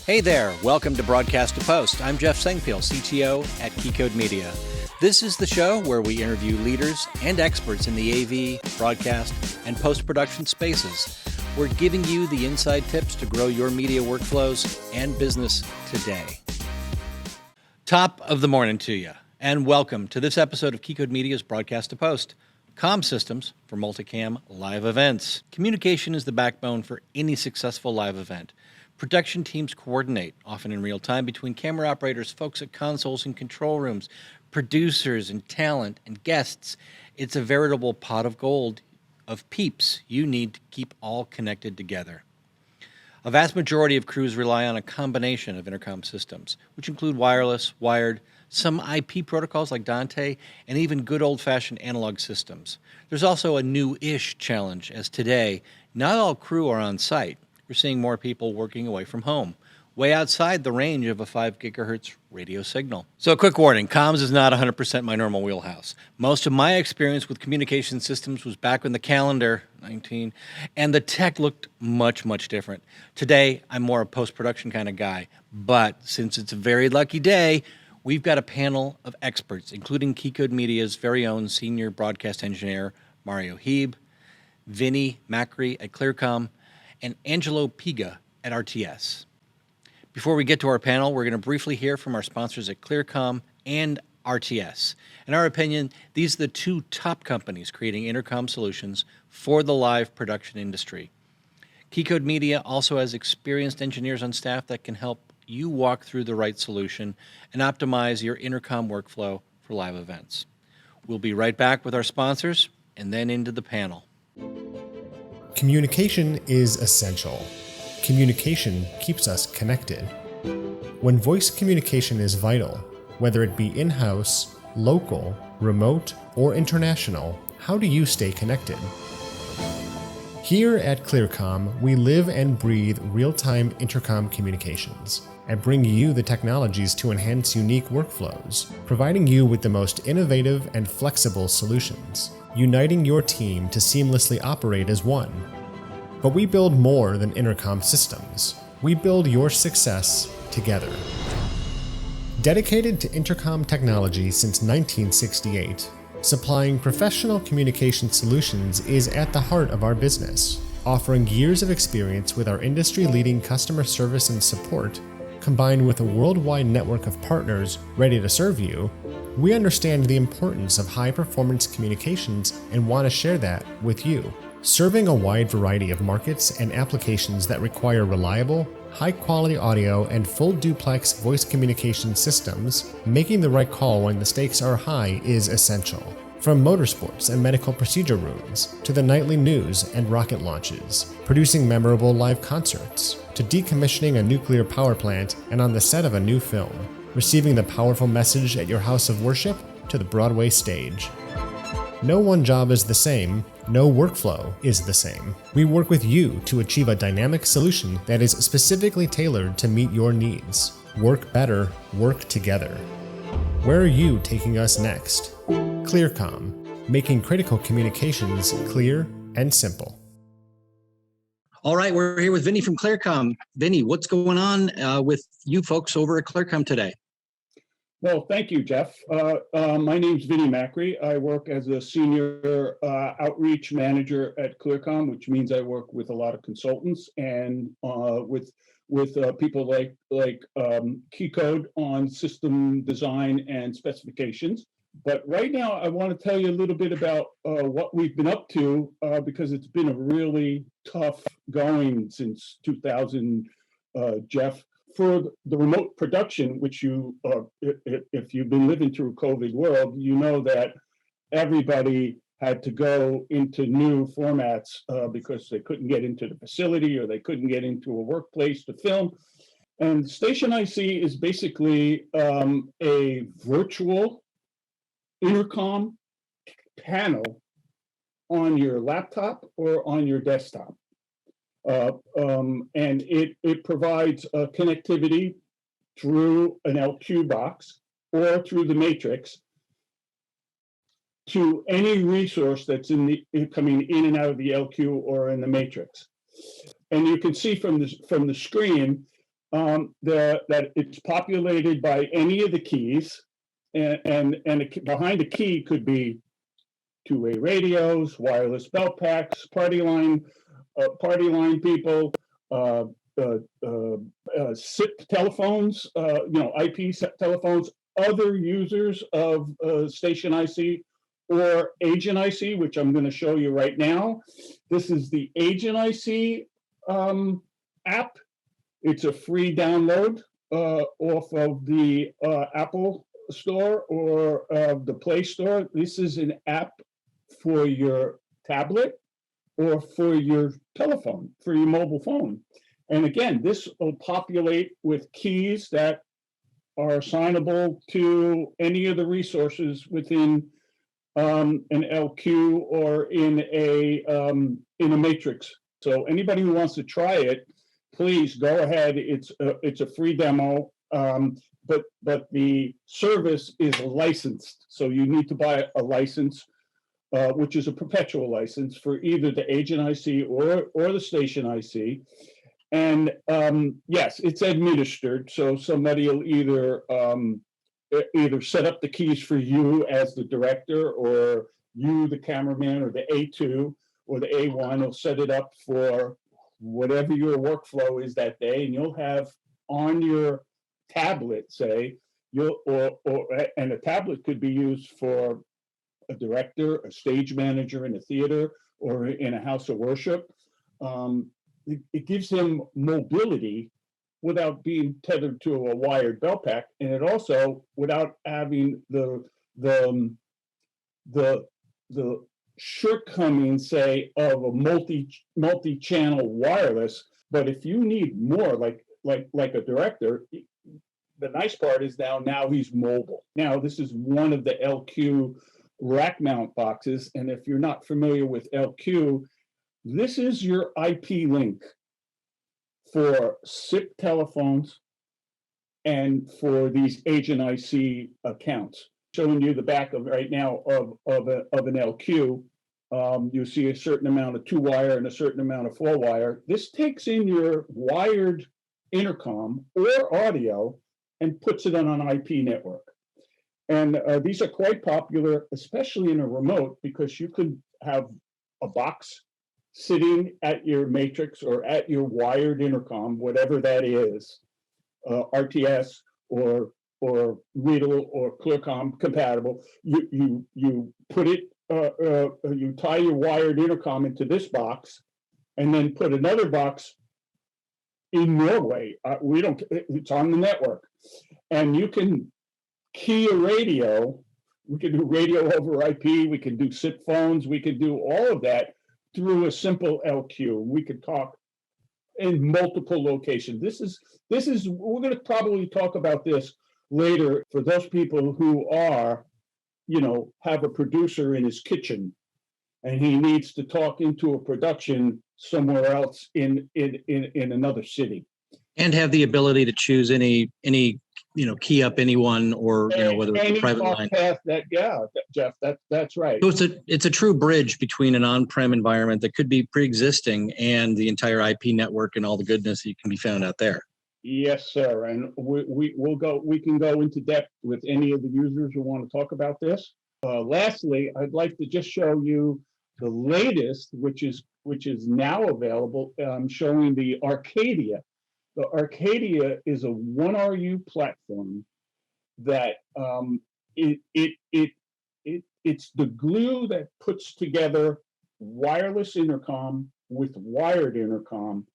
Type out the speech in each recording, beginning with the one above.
Hey there, welcome to Broadcast to Post. I'm Jeff Sengfield, CTO at Keycode Media. This is the show where we interview leaders and experts in the AV, broadcast, and post-production spaces. We're giving you the inside tips to grow your media workflows and business today. Top of the morning to you, and welcome to this episode of Keycode Media's Broadcast to Post. Comm systems for multicam live events. Communication is the backbone for any successful live event. Production teams coordinate, often in real time, between camera operators, folks at consoles and control rooms, producers and talent and guests. It's a veritable pot of gold of peeps you need to keep all connected together. A vast majority of crews rely on a combination of intercom systems, which include wireless, wired, some IP protocols like Dante, and even good old-fashioned analog systems. There's also a new-ish challenge, as today, not all crew are on site. We're seeing more people working away from home, way outside the range of a 5 gigahertz radio signal. So a quick warning, comms is not 100% my normal wheelhouse. Most of my experience with communication systems was back when the calendar, 19, and the tech looked much, much different. Today, I'm more a post-production kind of guy, but since it's a very lucky day, we've got a panel of experts, including Keycode Media's very own senior broadcast engineer, Mario Heeb, Vinny Macri at ClearComm, and Angelo Piga at RTS. Before we get to our panel, we're going to briefly hear from our sponsors at ClearComm and RTS. In our opinion, these are the two top companies creating intercom solutions for the live production industry. Keycode Media also has experienced engineers on staff that can help you walk through the right solution and optimize your intercom workflow for live events. We'll be right back with our sponsors and then into the panel. Communication is essential. Communication keeps us connected. When voice communication is vital, whether it be in-house, local, remote, or international, how do you stay connected? Here at ClearComm, we live and breathe real-time intercom communications and bring you the technologies to enhance unique workflows, providing you with the most innovative and flexible solutions, uniting your team to seamlessly operate as one. But we build more than intercom systems. We build your success together. Dedicated to intercom technology since 1968, supplying professional communication solutions is at the heart of our business. Offering years of experience with our industry-leading customer service and support, combined with a worldwide network of partners ready to serve you, we understand the importance of high-performance communications and want to share that with you. Serving a wide variety of markets and applications that require reliable, high-quality audio and full duplex voice communication systems, making the right call when the stakes are high is essential. From motorsports and medical procedure rooms, to the nightly news and rocket launches, producing memorable live concerts, to decommissioning a nuclear power plant and on the set of a new film, receiving the powerful message at your house of worship to the Broadway stage. No one job is the same, no workflow is the same. We work with you to achieve a dynamic solution that is specifically tailored to meet your needs. Work better, work together. Where are you taking us next? ClearComm, making critical communications clear and simple. All right, we're here with Vinny from ClearComm. Vinny, what's going on with you folks over at ClearComm today? Well, thank you, Jeff. My name's Vinny Macri. I work as a senior outreach manager at ClearComm, which means I work with a lot of consultants and with people like Keycode on system design and specifications. But right now, I want to tell you a little bit about what we've been up to because it's been a really tough going since 2000, Jeff. For the remote production, which you, if you've been living through a COVID world, you know that everybody had to go into new formats because they couldn't get into the facility or they couldn't get into a workplace to film. And Station IC is basically a virtual intercom panel on your laptop or on your desktop. And it provides connectivity through an LQ box or through the matrix to any resource that's coming in and out of the LQ or in the matrix. And you can see from the screen, that it's populated by any of the keys, and behind the key could be two-way radios, wireless belt packs, party line people, uh, SIP telephones, IP telephones, other users of station IC or agent IC, which I'm going to show you right now. This is the agent IC app. It's a free download off of the Apple Store or the Play Store. This is an app for your tablet or for your telephone, for your mobile phone. And again, this will populate with keys that are assignable to any of the resources within an LQ or in a matrix. So anybody who wants to try it, please go ahead. It's a free demo, but the service is licensed. So you need to buy a license, which is a perpetual license for either the agent IC or the station IC. And yes, it's administered. So somebody will either set up the keys for you as the director, or you, the cameraman, or the A2 or the A1 will set it up for whatever your workflow is that day, and you'll have on your tablet, say, and a tablet could be used for a director, a stage manager in a theater, or in a house of worship. It gives him mobility without being tethered to a wired belt pack, and it also without having the shortcomings, say, of a multi-channel wireless. But if you need more, like a director, the nice part is now he's mobile. Now this is one of the LQ rack mount boxes, and if you're not familiar with LQ, this is your IP link for SIP telephones and for these agent IC accounts. Showing you the back of right now of an LQ. You see a certain amount of 2-wire and a certain amount of 4-wire. This takes in your wired intercom or audio and puts it on an IP network. And these are quite popular, especially in a remote, because you could have a box sitting at your matrix or at your wired intercom, whatever that is, RTS or Riddle or ClearComm compatible. You put it, you tie your wired intercom into this box, and then put another box in Norway. It's on the network, and you can key a radio. We can do radio over IP. We can do SIP phones. We can do all of that through a simple LQ. We could talk in multiple locations. This is we're going to probably talk about this later for those people who are, have a producer in his kitchen and he needs to talk into a production somewhere else in another city. And have the ability to choose any key up anyone, or whether it's a private line. Jeff, that's right. So it's a true bridge between an on-prem environment that could be pre-existing and the entire IP network and all the goodness that can be found out there. Yes, sir. And we can go into depth with any of the users who want to talk about this. Lastly, I'd like to just show you the latest, which is now available. I'm showing the Arcadia. The Arcadia is a 1RU platform that it's the glue that puts together wireless intercom with wired intercom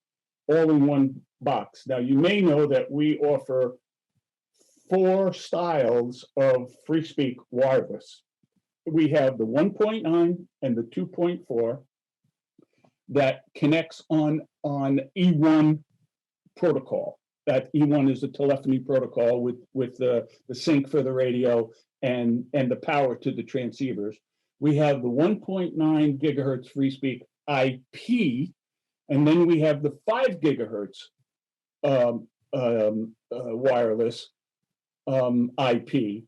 all in one box. Now, you may know that we offer 4 styles of FreeSpeak wireless. We have the 1.9 and the 2.4 that connects on E1 protocol. That E1 is the telephony protocol with the sync for the radio and the power to the transceivers. We have the 1.9 gigahertz FreeSpeak IP, and then we have the 5 gigahertz wireless IP.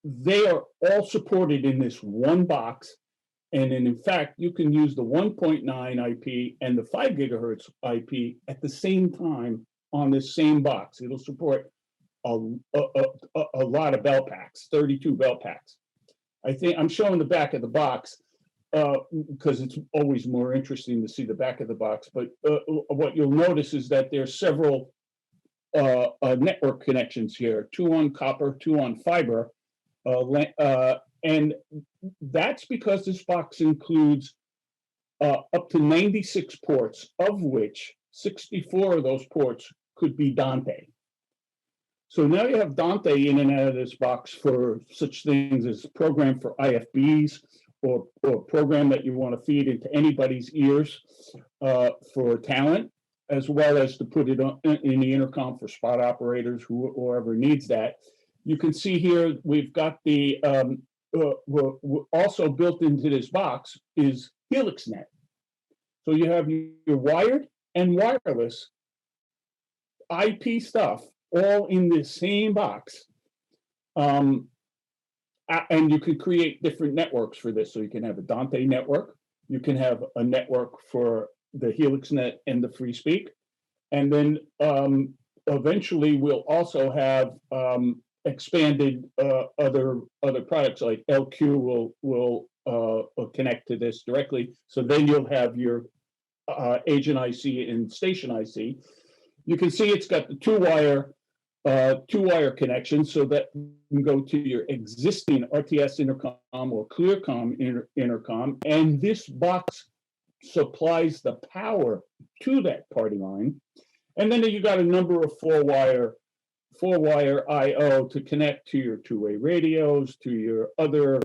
They are all supported in this one box. And in fact, you can use the 1.9 IP and the 5 gigahertz IP at the same time on this same box. It'll support a lot of bell packs, 32 bell packs. I think I'm showing the back of the box because it's always more interesting to see the back of the box. But what you'll notice is that there's several network connections here, 2 on copper, 2 on fiber. And that's because this box includes up to 96 ports, of which 64 of those ports could be Dante. So now you have Dante in and out of this box for such things as program for IFBs or program that you want to feed into anybody's ears for talent, as well as to put it in the intercom for spot operators, whoever needs that. You can see here we've got the also built into this box is HelixNet. So you have your wired and wireless IP stuff all in the same box. And you can create different networks for this. So you can have a Dante network. You can have a network for the HelixNet and the FreeSpeak. And then eventually we'll also have expanded other products like LQ will connect to this directly. So then you'll have your agent IC and station IC. You can see it's got the two-wire connection, so that you can go to your existing RTS intercom or ClearComm intercom, and this box supplies the power to that party line. And then you got a number of four-wire I/O to connect to your two-way radios, to your other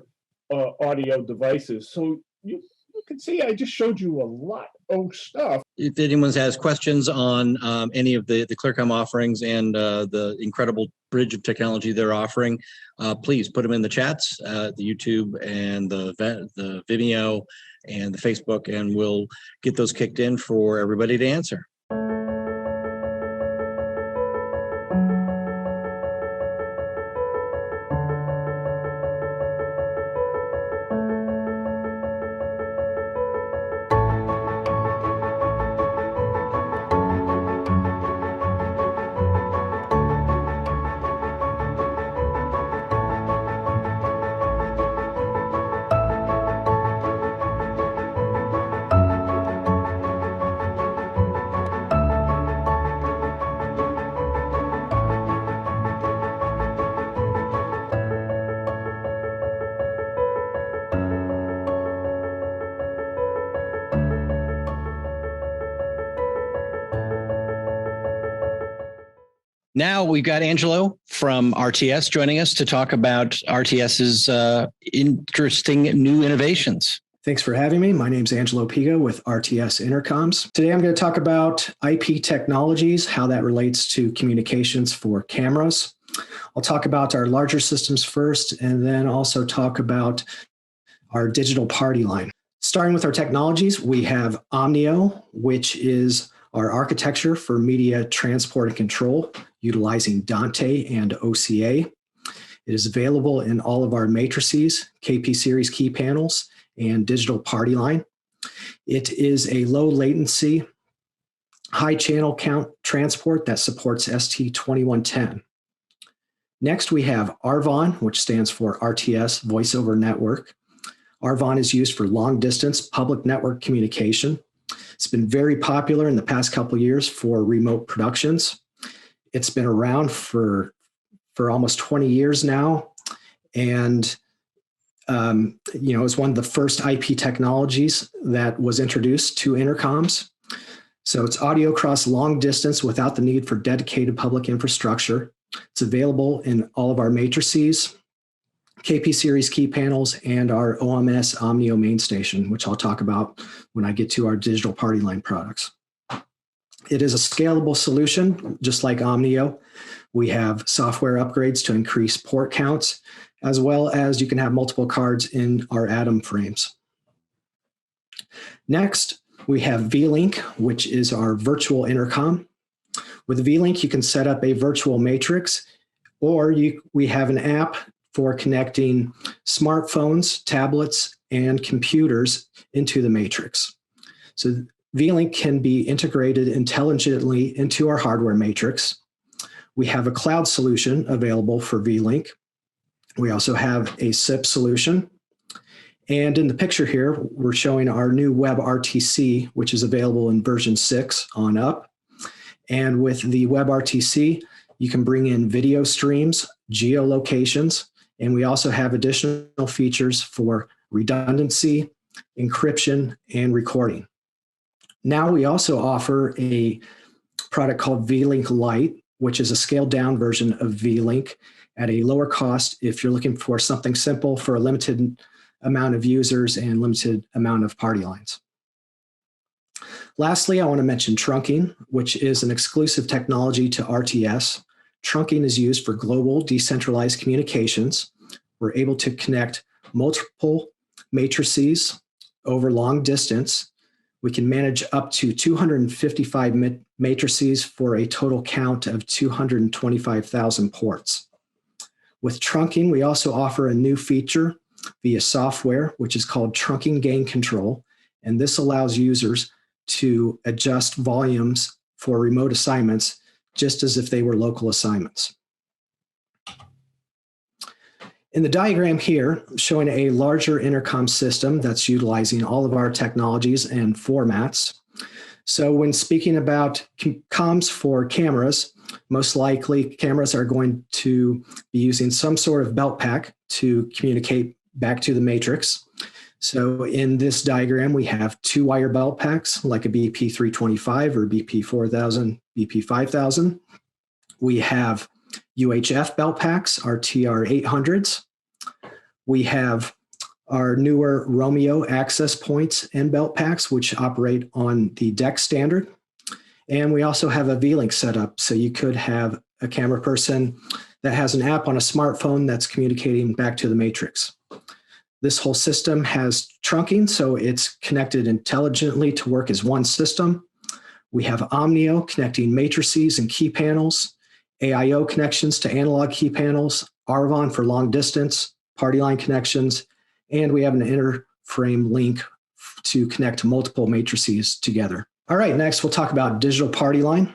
audio devices. So you can see I just showed you a lot of stuff. If anyone has questions on any of the ClearComm offerings and the incredible bridge of technology they're offering, please put them in the chats, the YouTube and the Vimeo and the Facebook, and we'll get those kicked in for everybody to answer. Now we've got Angelo from RTS joining us to talk about RTS's interesting new innovations. Thanks for having me. My name's Angelo Pigo with RTS Intercoms. Today I'm going to talk about IP technologies, how that relates to communications for cameras. I'll talk about our larger systems first, and then also talk about our digital party line. Starting with our technologies, we have Omnio, which is our architecture for media transport and control, utilizing Dante and OCA. It is available in all of our matrices, KP series key panels, and digital party line. It is a low latency, high channel count transport that supports ST2110. Next, we have ARVON, which stands for RTS Voice over Network. ARVON is used for long distance public network communication. It's been very popular in the past couple of years for remote productions. It's been around for almost 20 years now. And, it's one of the first IP technologies that was introduced to intercoms. So it's audio across long distance without the need for dedicated public infrastructure. It's available in all of our matrices, KP series key panels, and our OMS Omnio main station, which I'll talk about when I get to our digital party line products. It is a scalable solution, just like Omnio. We have software upgrades to increase port counts, as well as you can have multiple cards in our Atom frames. Next, we have VLink, which is our virtual intercom. With VLink, you can set up a virtual matrix, or we have an app for connecting smartphones, tablets, and computers into the matrix. So V-Link can be integrated intelligently into our hardware matrix. We have a cloud solution available for V-Link. We also have a SIP solution. And in the picture here, we're showing our new WebRTC, which is available in version 6 on up. And with the WebRTC, you can bring in video streams, geolocations, and we also have additional features for redundancy, encryption, and recording. Now we also offer a product called V-Link Lite, which is a scaled down version of V-Link at a lower cost if you're looking for something simple for a limited amount of users and limited amount of party lines. Lastly, I want to mention trunking, which is an exclusive technology to RTS. Trunking is used for global decentralized communications. We're able to connect multiple matrices over long distance. We can manage up to 255 matrices for a total count of 225,000 ports. With trunking, we also offer a new feature via software, which is called trunking gain control. And this allows users to adjust volumes for remote assignments, just as if they were local assignments. In the diagram here, showing a larger intercom system that's utilizing all of our technologies and formats. So when speaking about comms for cameras, most likely cameras are going to be using some sort of belt pack to communicate back to the matrix. So in this diagram, we have 2-wire belt packs like a BP325 or BP4000, BP5000. We have UHF belt packs, our TR800s. We have our newer Romeo access points and belt packs, which operate on the DEC standard. And we also have a V-Link setup. So you could have a camera person that has an app on a smartphone that's communicating back to the matrix. This whole system has trunking, so it's connected intelligently to work as one system. We have Omnio connecting matrices and key panels, AIO connections to analog key panels, Arvon for long distance, party line connections, and we have an interframe link to connect multiple matrices together. All right, next we'll talk about digital party line.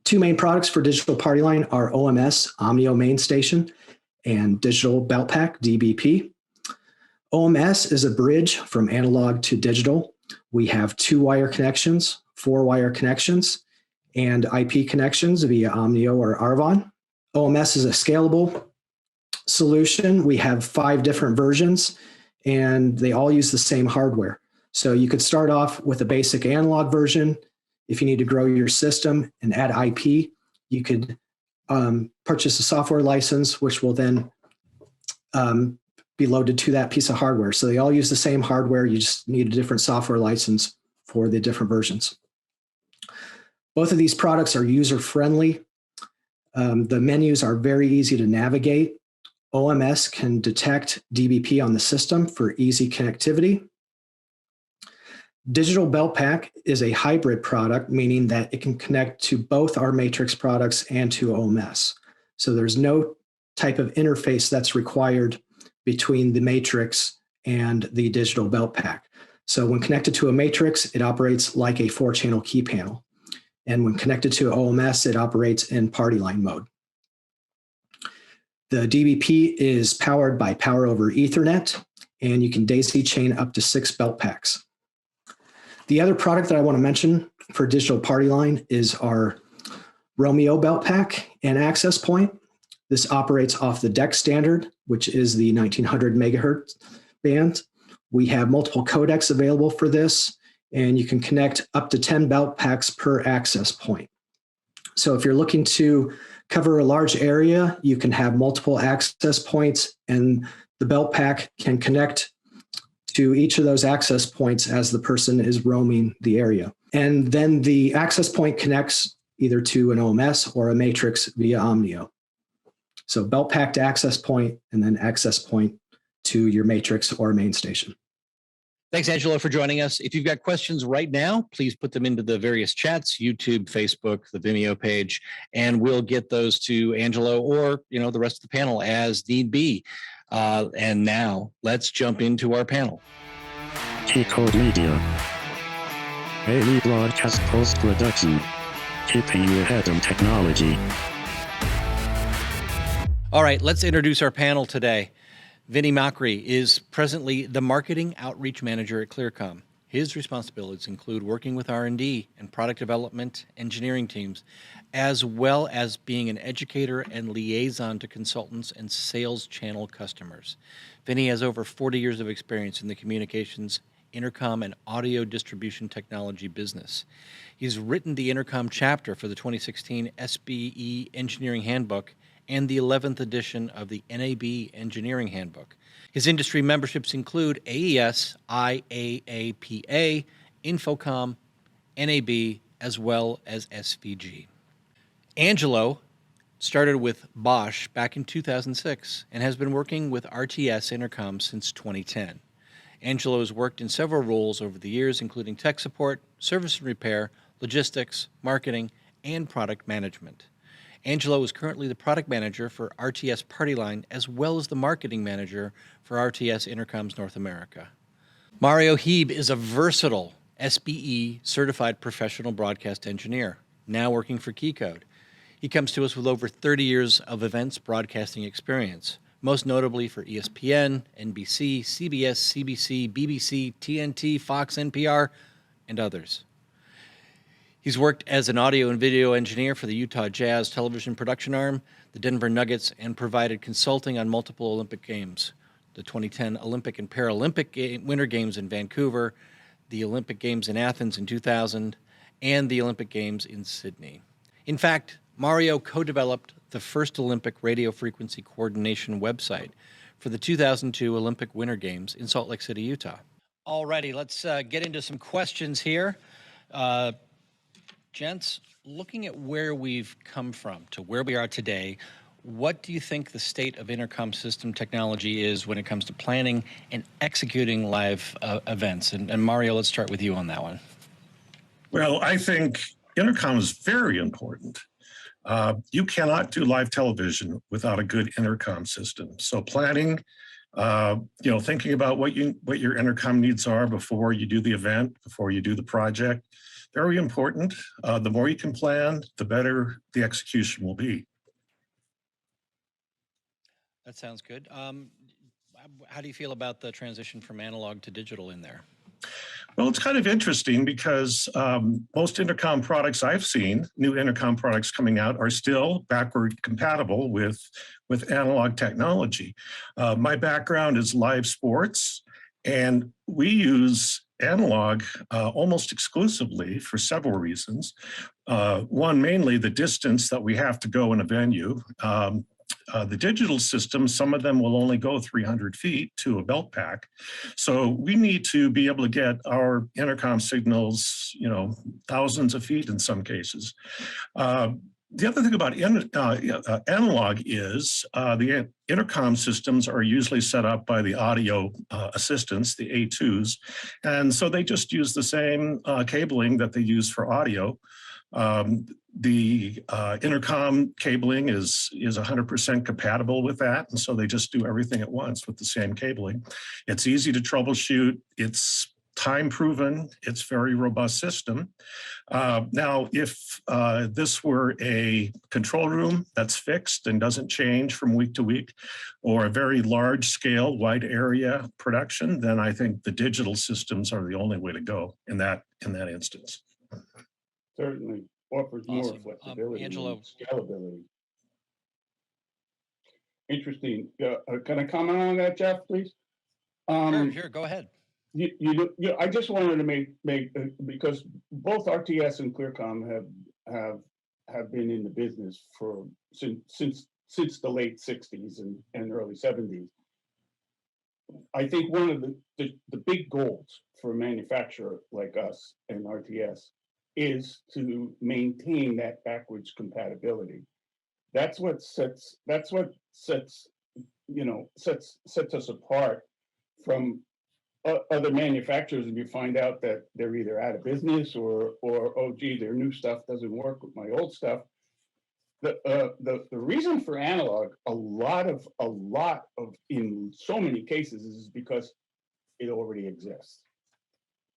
Two main products for digital party line are OMS, Omnio Main Station, and Digital Belt Pack, DBP. OMS is a bridge from analog to digital. We have 2-wire connections, 4-wire connections, and IP connections via Omnio or Arvon. OMS is a scalable solution. We have 5 different versions, and they all use the same hardware. So you could start off with a basic analog version. If you need to grow your system and add IP, you could purchase a software license, which will then be loaded to that piece of hardware. So they all use the same hardware. You just need a different software license for the different versions. Both of these products are user-friendly. The menus are very easy to navigate. OMS can detect DBP on the system for easy connectivity. Digital Belt Pack is a hybrid product, meaning that it can connect to both our Matrix products and to OMS. So there's no type of interface that's required between the Matrix and the Digital Belt Pack. So when connected to a Matrix, it operates like a 4-channel key panel. And when connected to OMS, it operates in party line mode. The DBP is powered by Power over Ethernet, and you can daisy chain up to 6 belt packs. The other product that I want to mention for digital party line is our Romeo belt pack and access point. This operates off the DEC standard, which is the 1900 megahertz band. We have multiple codecs available for this, and you can connect up to 10 belt packs per access point. So if you're looking to cover a large area, you can have multiple access points, and the belt pack can connect to each of those access points as the person is roaming the area. And then the access point connects either to an OMS or a Matrix via Omnio. So belt pack to access point, and then access point to your Matrix or main station. Thanks, Angelo, for joining us. If you've got questions right now, please put them into the various chats, YouTube, Facebook, the Vimeo page, and we'll get those to Angelo or the rest of the panel as need be. And now let's jump into our panel. Keycode Media. Daily broadcast post-production. Keeping you ahead on technology. All right, let's introduce our panel today. Vinny Macri is presently the Marketing Outreach Manager at ClearComm. His responsibilities include working with R&D and product development engineering teams, as well as being an educator and liaison to consultants and sales channel customers. Vinny has over 40 years of experience in the communications, intercom, and audio distribution technology business. He's written the intercom chapter for the 2016 SBE Engineering Handbook and the 11th edition of the NAB Engineering Handbook. His industry memberships include AES, IAAPA, INTERCOM, NAB, as well as SVG. Angelo started with Bosch back in 2006 and has been working with RTS Intercom since 2010. Angelo has worked in several roles over the years, including tech support, service and repair, logistics, marketing, and product management. Angelo is currently the product manager for RTS Party Line, as well as the marketing manager for RTS Intercoms North America. Mario Heeb is a versatile SBE certified professional broadcast engineer, now working for Keycode. He comes to us with over 30 years of events broadcasting experience, most notably for ESPN, NBC, CBS, CBC, BBC, TNT, Fox, NPR, and others. He's worked as an audio and video engineer for the Utah Jazz television production arm, the Denver Nuggets, and provided consulting on multiple Olympic Games, the 2010 Olympic and Paralympic Winter Games in Vancouver, the Olympic Games in Athens in 2000, and the Olympic Games in Sydney. In fact, Mario co-developed the first Olympic radio frequency coordination website for the 2002 Olympic Winter Games in Salt Lake City, Utah. Alrighty, let's get into some questions here. Gents, looking at where we've come from to where we are today, what do you think the state of intercom system technology is when it comes to planning and executing live events? And Mario, let's start with you on that one. Well, I think intercom is very important. You cannot do live television without a good intercom system. So planning, thinking about what your intercom needs are before you do the event, before you do the project, very important. The more you can plan, the better the execution will be. That sounds good. How do you feel about the transition from analog to digital in there? Well, it's kind of interesting because most intercom products I've seen, new intercom products coming out, are still backward compatible with analog technology. My background is live sports, and we use analog almost exclusively for several reasons. One, mainly the distance that we have to go in a venue. The digital systems, some of them will only go 300 feet to a belt pack. So we need to be able to get our intercom signals, thousands of feet in some cases. The other thing about analog is the intercom systems are usually set up by the audio assistants, the A2s. And so they just use the same cabling that they use for audio. The intercom cabling is 100% compatible with that. And so they just do everything at once with the same cabling. It's easy to troubleshoot. It's time proven. It's a very robust system. Now, if this were a control room that's fixed and doesn't change from week to week, or a very large scale, wide area production, then I think the digital systems are the only way to go in that instance. Certainly offers more flexibility Angelo. and scalability. Interesting. Can I comment on that, Jeff, please? Sure, go ahead. I just wanted to make because both RTS and ClearComm have been in the business since the late 60s and early 70s. I think one of the big goals for a manufacturer like us and RTS is to maintain that backwards compatibility. That's what sets us apart from other manufacturers. If you find out that they're either out of business or oh gee, their new stuff doesn't work with my old stuff. The reason for analog, a lot of in so many cases, is because it already exists.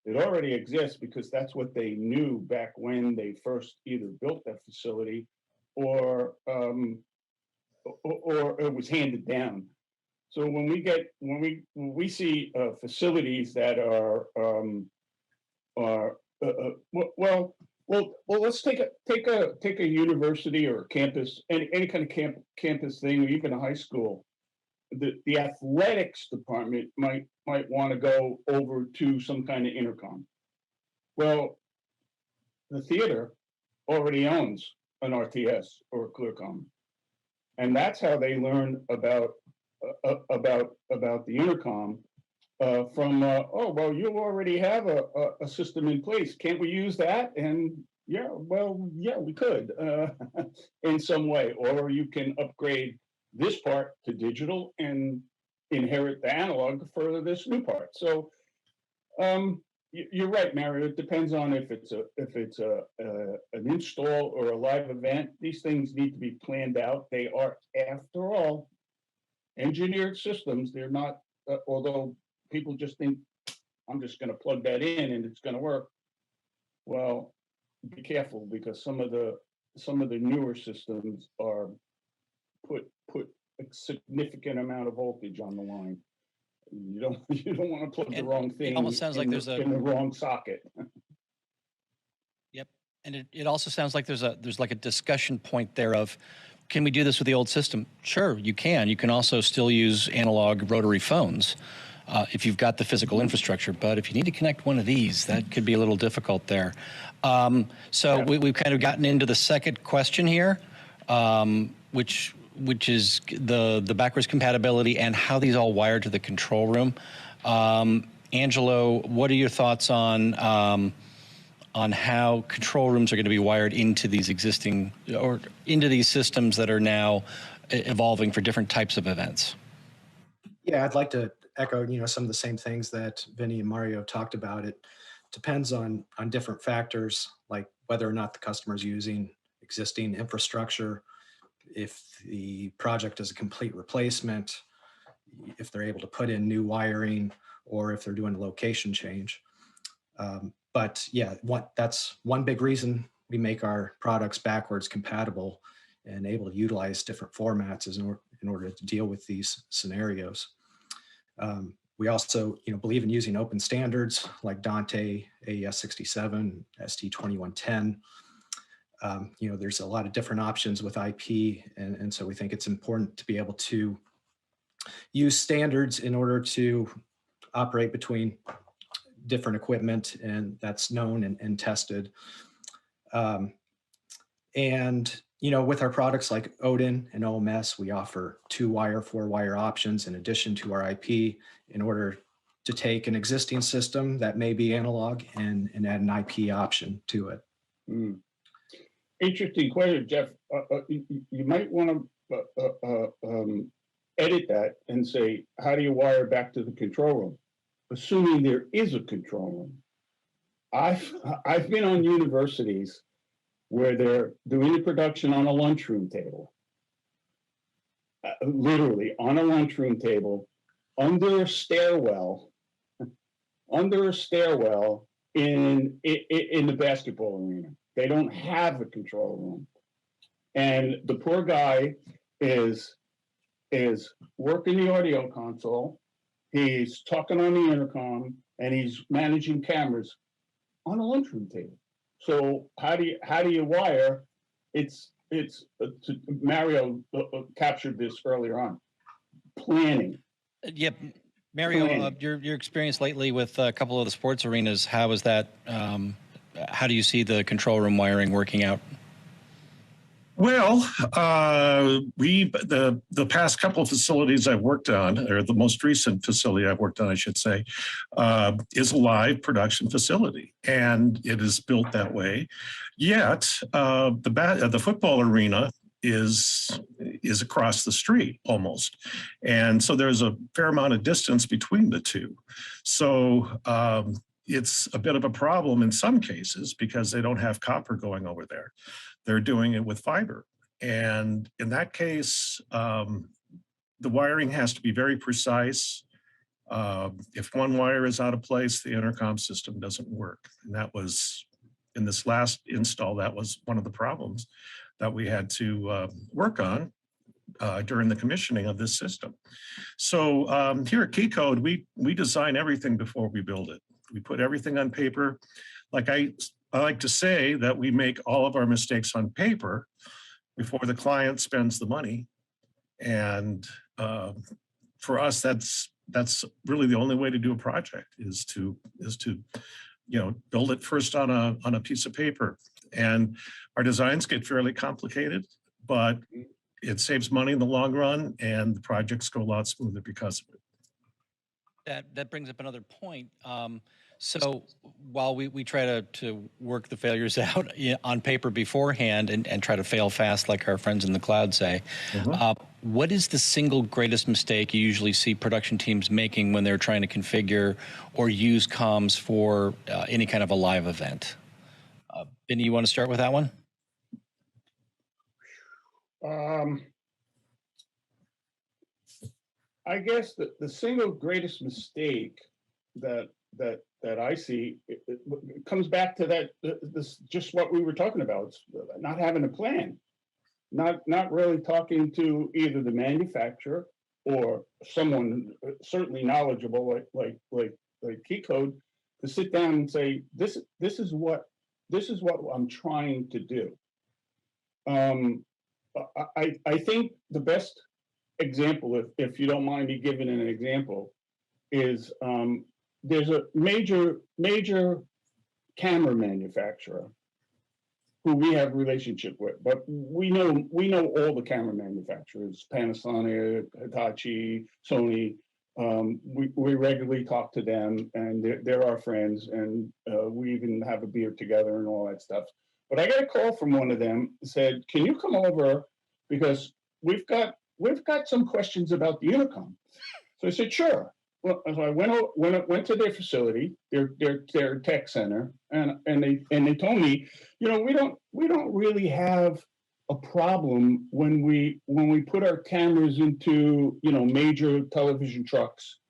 It already exists because that's what they knew back when they first either built that facility or it was handed down. So when we see facilities that are let's take a university or a campus, any kind of campus thing, or even a high school. The athletics department might want to go over to some kind of intercom. Well, the theater already owns an RTS or a ClearCom, and that's how they learn about the intercom from oh well, you already have a system in place. Can't we use that? And yeah, well, yeah, we could in some way, or you can upgrade this part to digital and inherit the analog for this new part. So you're right, Mario. It depends on if it's an install or a live event. These things need to be planned out. They are, after all, engineered systems. They're not, although people just think I'm just going to plug that in and it's going to work. Well, be careful, because some of the newer systems are put a significant amount of voltage on the line. You don't want to plug the wrong thing. It almost sounds like there's in the wrong socket. Yep, and it also sounds like there's like a discussion point there of, can we do this with the old system? Sure, you can. You can also still use analog rotary phones if you've got the physical infrastructure. But if you need to connect one of these, that could be a little difficult there. We've kind of gotten into the second question here, which is the backwards compatibility and how these all wire to the control room. Angelo, what are your thoughts on how control rooms are going to be wired into these existing, or into these systems that are now evolving for different types of events? Yeah, I'd like to echo, some of the same things that Vinny and Mario talked about. It depends on different factors, like whether or not the customer is using existing infrastructure, if the project is a complete replacement, if they're able to put in new wiring, or if they're doing a location change. But yeah, that's one big reason we make our products backwards compatible and able to utilize different formats in order to deal with these scenarios. We also, believe in using open standards like Dante, AES67, ST2110. There's a lot of different options with IP, and so we think it's important to be able to use standards in order to operate between different equipment, and that's known and tested. With our products like Odin and OMS, we offer 2-wire, 4-wire options in addition to our IP in order to take an existing system that may be analog and add an IP option to it. Interesting question, Jeff. You might want to edit that and say, how do you wire back to the control room? Assuming there is a control room. I've been on universities where they're doing the production on a lunchroom table, literally on a lunchroom table, under a stairwell in the basketball arena. They don't have a control room, and the poor guy is working the audio console. He's talking on the intercom, and he's managing cameras on a lunchroom table. So how do you wire? It's Mario captured this earlier on. Planning. Yep, Mario, your experience lately with a couple of the sports arenas. How is that? How do you see the control room wiring working out? Well, the past couple of facilities I've worked on, or the most recent facility I've worked on, I should say, is a live production facility, and it is built that way. Yet, the football arena is across the street almost, and so there's a fair amount of distance between the two. So it's a bit of a problem in some cases because they don't have copper going over there. They're doing it with fiber. And in that case, the wiring has to be very precise. If one wire is out of place, the intercom system doesn't work. And that was, in this last install, that was one of the problems that we had to work on during the commissioning of this system. So here at KeyCode, we design everything before we build it. We put everything on paper. Like I like to say that we make all of our mistakes on paper before the client spends the money. And for us, that's really the only way to do a project is to build it first on a piece of paper. And our designs get fairly complicated, but it saves money in the long run, and the projects go a lot smoother because of it. That brings up another point. So while we try to work the failures out on paper beforehand and try to fail fast, like our friends in the cloud say, what is the single greatest mistake you usually see production teams making when they're trying to configure or use comms for any kind of a live event? Vinny, you want to start with that one? I guess the single greatest mistake that I see, it comes back to this just what we were talking about. It's not having a plan, not really talking to either the manufacturer or someone certainly knowledgeable like KeyCode to sit down and say this is what I'm trying to do. I think the best example, if you don't mind me giving an example, is there's a major camera manufacturer who we have a relationship with, but we know all the camera manufacturers: Panasonic, Hitachi, Sony. We regularly talk to them, and they're our friends, and we even have a beer together and all that stuff. But I got a call from one of them, said, "Can you come over because we've got some questions about the intercom?" So I said, "Sure." Well, so I went to their facility, their tech center, and they told me, we don't really have a problem when we put our cameras into major television trucks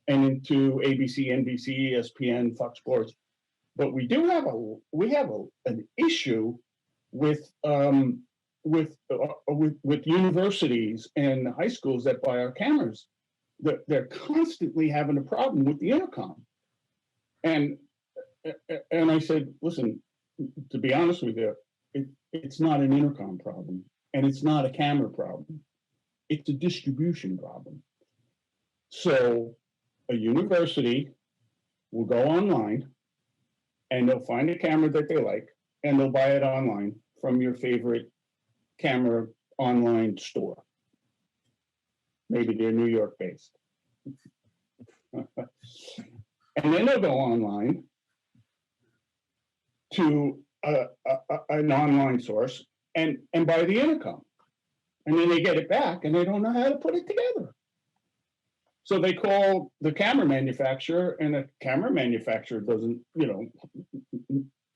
and into ABC, NBC, ESPN, Fox Sports, but we have an issue with universities and high schools that buy our cameras. They're constantly having a problem with the intercom. And I said, listen, to be honest with you, it's not an intercom problem, and it's not a camera problem. It's a distribution problem. So a university will go online and they'll find a camera that they like, and they'll buy it online from your favorite camera online store. Maybe they're New York based. And then they'll go online to an online source and buy the intercom. And then they get it back and they don't know how to put it together. So they call the camera manufacturer, and the camera manufacturer doesn't,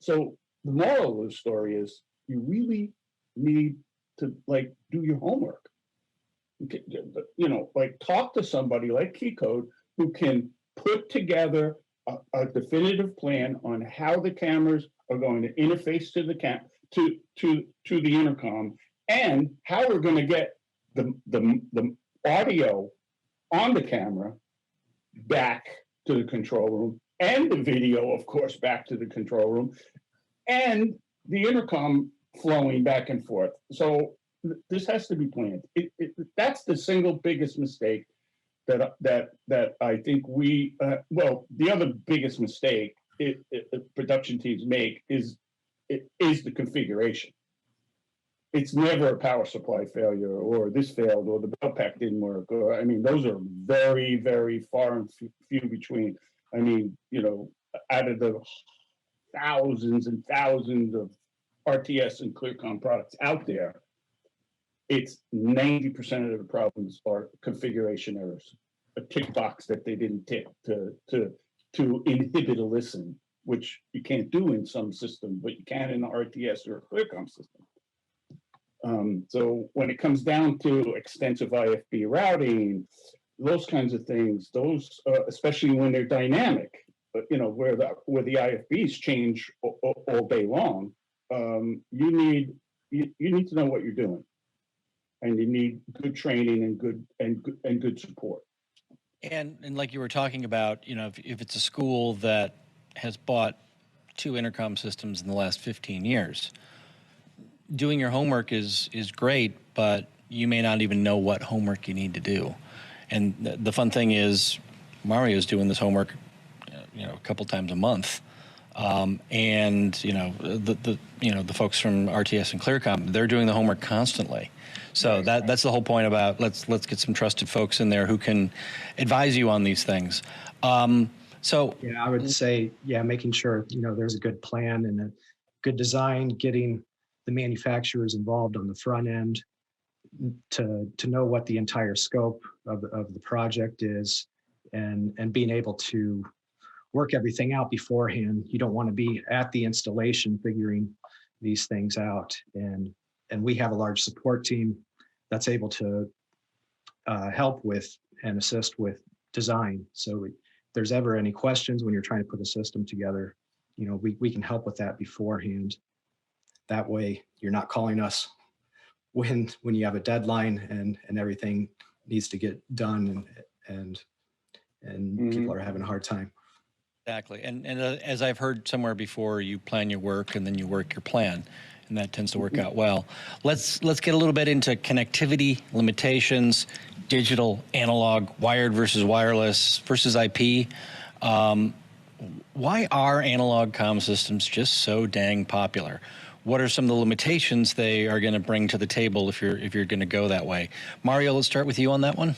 So the moral of the story is you really need to do your homework. Talk to somebody like KeyCode who can put together a definitive plan on how the cameras are going to interface to the intercom, and how we're going to get the audio on the camera back to the control room, and the video, of course, back to the control room, and the intercom flowing back and forth. So this has to be planned. That's the single biggest mistake that I think the other biggest mistake production teams make is the configuration. It's never a power supply failure, or this failed, or the belt pack didn't work, or those are very, very far and few between. Out of the thousands and thousands of RTS and ClearComm products out there, it's 90% of the problems are configuration errors, a tick box that they didn't tick to inhibit a listen, which you can't do in some system, but you can in the RTS or a ClearComm system. So when it comes down to extensive IFB routing, those kinds of things, those, especially when they're dynamic, where the IFBs change all day long, you need to know what you're doing, and you need good training and good support. And like you were talking about, if it's a school that has bought 2 intercom systems in the last 15 years, doing your homework is great, but you may not even know what homework you need to do. And the fun thing is, Mario's doing this homework, a couple times a month, and the folks from RTS and ClearComm, they're doing the homework constantly. So that's the whole point about let's get some trusted folks in there who can advise you on these things. So yeah, I would say, making sure there's a good plan and a good design, getting the manufacturers involved on the front end to know what the entire scope of the project is, and being able to work everything out beforehand. You don't want to be at the installation figuring these things out, and we have a large support team that's able to help with and assist with design. So if there's ever any questions when you're trying to put a system together, we can help with that beforehand. That way you're not calling us when you have a deadline and everything needs to get done and people are having a hard time. Exactly. And as I've heard somewhere before, you plan your work and then you work your plan, and that tends to work out well. Let's get a little bit into connectivity, limitations, digital, analog, wired versus wireless versus IP. Why are analog comm systems just so dang popular? What are some of the limitations they are going to bring to the table if you're going to go that way? Mario, let's start with you on that one.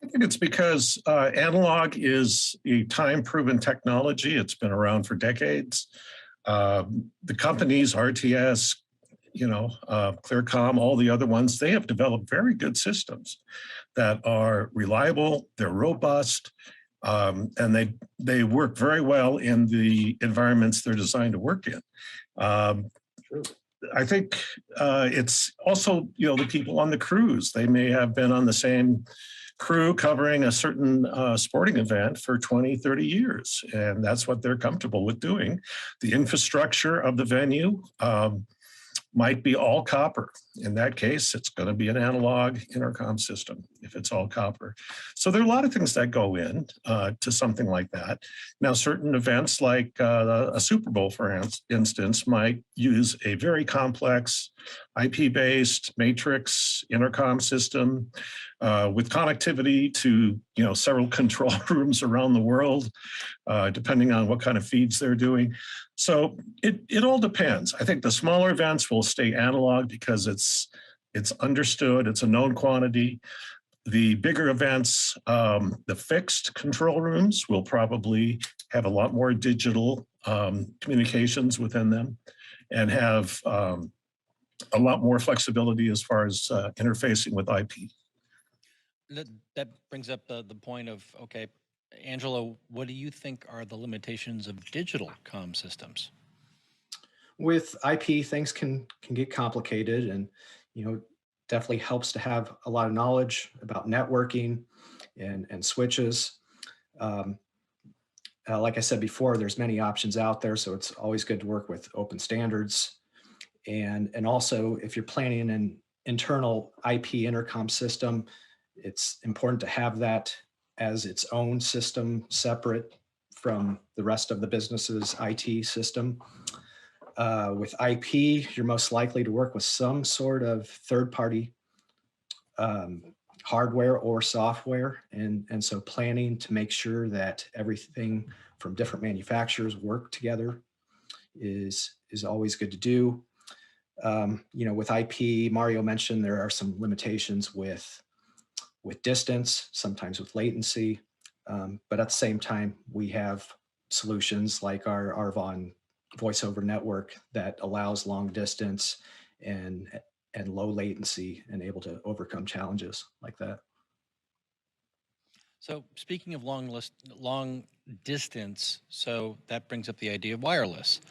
I think it's because analog is a time-proven technology. It's been around for decades. The companies, RTS, ClearComm, all the other ones, they have developed very good systems that are reliable, they're robust, and they work very well in the environments they're designed to work in. I think it's also, the people on the crews, they may have been on the same crew covering a certain sporting event for 20, 30 years, and that's what they're comfortable with doing. The infrastructure of the venue might be all copper. In that case, it's going to be an analog intercom system if it's all copper. So there are a lot of things that go in to something like that. Now, certain events like a Super Bowl, for instance, might use a very complex IP-based matrix intercom system with connectivity to several control rooms around the world, depending on what kind of feeds they're doing. So it all depends. I think the smaller events will stay analog because it's understood, it's a known quantity. The bigger events, the fixed control rooms will probably have a lot more digital communications within them and have a lot more flexibility as far as interfacing with IP. That brings up the point of, okay, Angelo, what do you think are the limitations of digital comm systems? With IP, things can get complicated, and definitely helps to have a lot of knowledge about networking and switches. Like I said before, there's many options out there, so it's always good to work with open standards. And also, if you're planning an internal IP intercom system, it's important to have that as its own system, separate from the rest of the business's IT system. With IP, you're most likely to work with some sort of third-party hardware or software, and so planning to make sure that everything from different manufacturers work together is always good to do. With IP, Mario mentioned there are some limitations with distance, sometimes with latency, but at the same time, we have solutions like our Arvon voice over network that allows long distance and low latency and able to overcome challenges like that. So speaking of long distance, so that brings up the idea of wireless.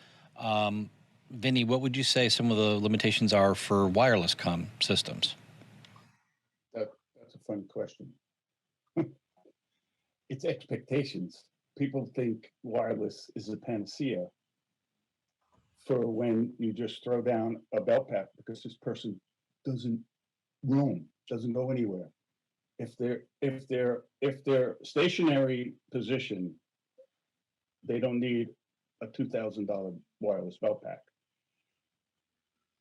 Vinny, what would you say some of the limitations are for wireless comm systems? That's a fun question. it's expectations. People think wireless is a panacea for when you just throw down a belt pack because this person doesn't roam, doesn't go anywhere. If they're stationary position, they don't need a $2,000 wireless belt pack.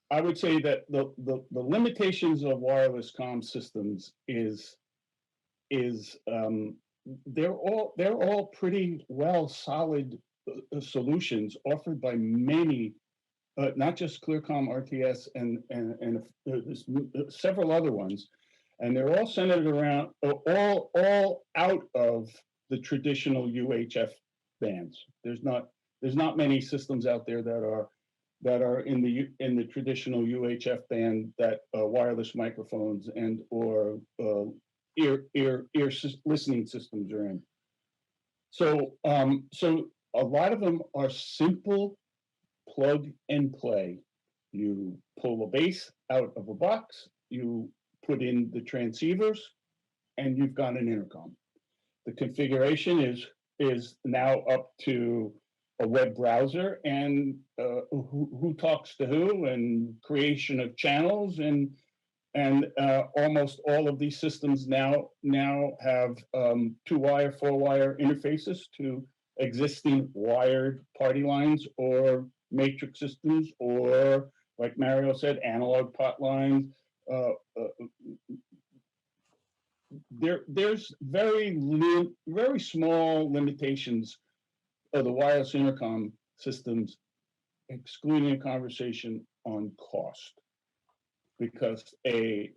I would say that the limitations of wireless comm systems is they're all pretty well solid solutions offered by many, not just ClearComm, RTS, and several other ones, and they're all centered around all out of the traditional UHF bands. There's not many systems out there that are in the traditional UHF band that wireless microphones and or ear listening systems are in. So a lot of them are simple plug and play. You pull a bass out of a box, you put in the transceivers, and you've got an intercom. The configuration is now up to a web browser and who talks to who and creation of channels and almost all of these systems now have 2-wire, 4-wire interfaces to existing wired party lines or matrix systems, or like Mario said, analog pot lines. There's very small limitations of the wireless intercom systems, excluding a conversation on cost, because a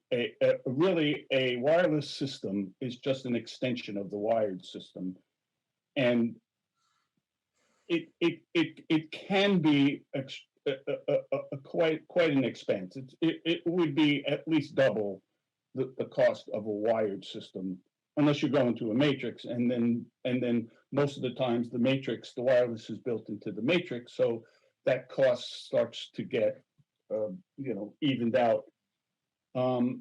wireless system is just an extension of the wired system, and it can be quite an expense. It would be at least double the cost of a wired system, unless you go into a matrix, and then most of the times the wireless is built into the matrix, so that cost starts to get evened out. All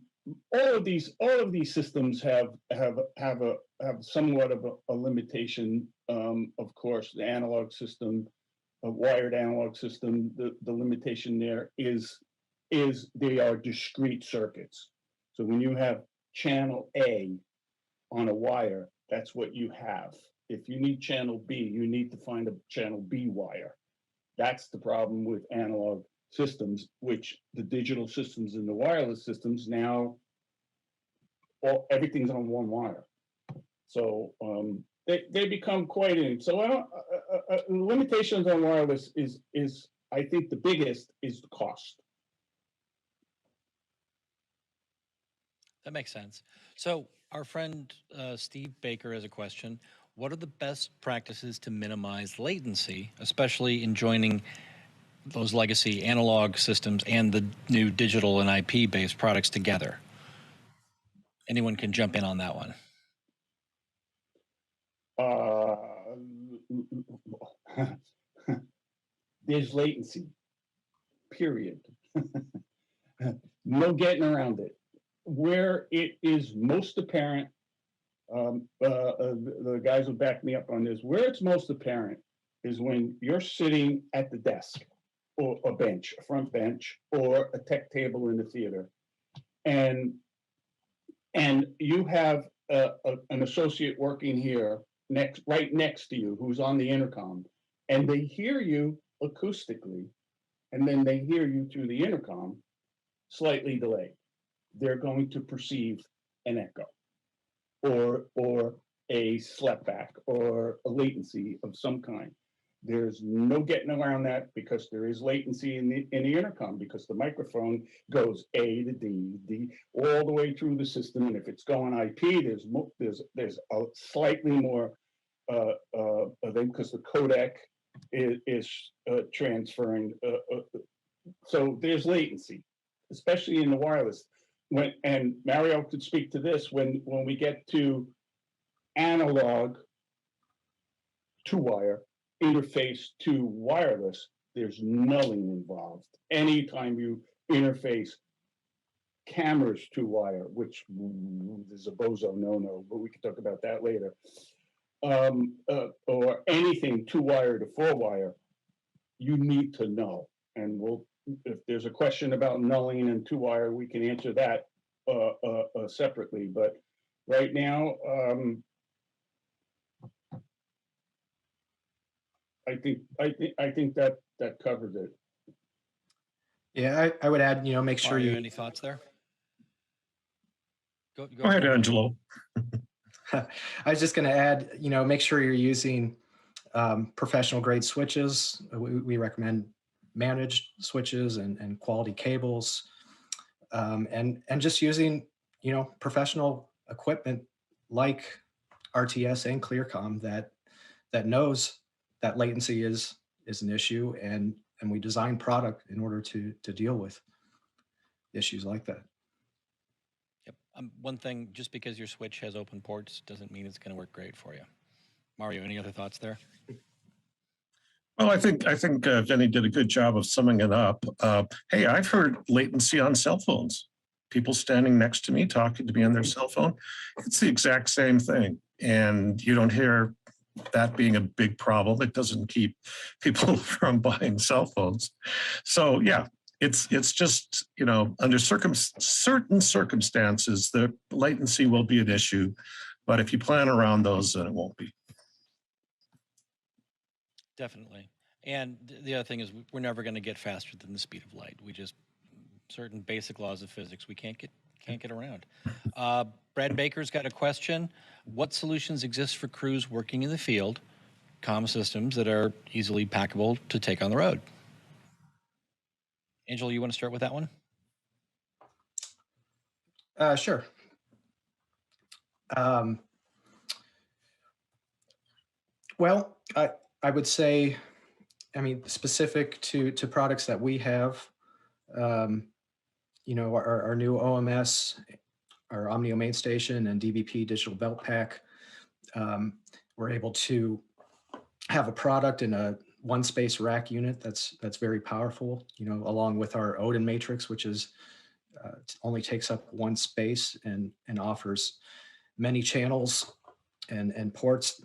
of these systems have somewhat of a limitation. Of course, the analog system, a wired analog system, the limitation there is they are discrete circuits. So when you have channel A on a wire, that's what you have. If you need channel B, you need to find a channel B wire. That's the problem with analog systems, which the digital systems and the wireless systems now, everything's on one wire. So they become quite in. So limitations on wireless is I think the biggest is the cost. That makes sense. So our friend Steve Baker has a question. What are the best practices to minimize latency, especially in joining those legacy analog systems and the new digital and IP-based products together? Anyone can jump in on that one. There's latency, period. No getting around it. Where it is most apparent, the guys will back me up on this, where it's most apparent is when you're sitting at the desk or a bench, a front bench, or a tech table in the theater, and you have an associate working here right next to you who's on the intercom, and they hear you acoustically, and then they hear you through the intercom, slightly delayed. They're going to perceive an echo or a slapback or a latency of some kind. There's no getting around that because there is latency in the intercom, because the microphone goes A to D all the way through the system, and if it's going IP, there's a slightly more because the codec is transferring. So there's latency, especially in the wireless. And Mario could speak to this, when we get to analog 2-wire interface to wireless, there's nulling involved. Anytime you interface cameras to wire, which is a bozo no-no, but we can talk about that later. or anything two-wire to four-wire, you need to know. And if there's a question about nulling and two-wire, we can answer that separately. But right now, I think that covers it. Yeah, I would add, make sure Mario, you. any thoughts there? Go ahead, Angelo. I was just going to add, make sure you're using professional grade switches. We recommend managed switches and quality cables, and just using, professional equipment like RTS and ClearComm that knows that latency is an issue, and we design product in order to deal with issues like that. Yep. One thing, just because your switch has open ports doesn't mean it's going to work great for you. Mario, any other thoughts there? Well, I think Vinny did a good job of summing it up. Hey, I've heard latency on cell phones. People standing next to me talking to me on their cell phone. It's the exact same thing, and you don't hear that being a big problem. It doesn't keep people from buying cell phones. So yeah, it's just, under certain circumstances, the latency will be an issue, but if you plan around those, then it won't be. Definitely. And the other thing is, we're never going to get faster than the speed of light. Certain basic laws of physics we can't get around. Brad Baker's got a question. What solutions exist for crews working in the field, comm systems that are easily packable to take on the road? Angela, you want to start with that one? Sure. Well, I would say, specific to products that we have, our new OMS, our Omnio main station and DVP digital belt pack, we're able to have a product in a one space rack unit that's very powerful, along with our Odin matrix, which is only takes up one space and offers many channels and ports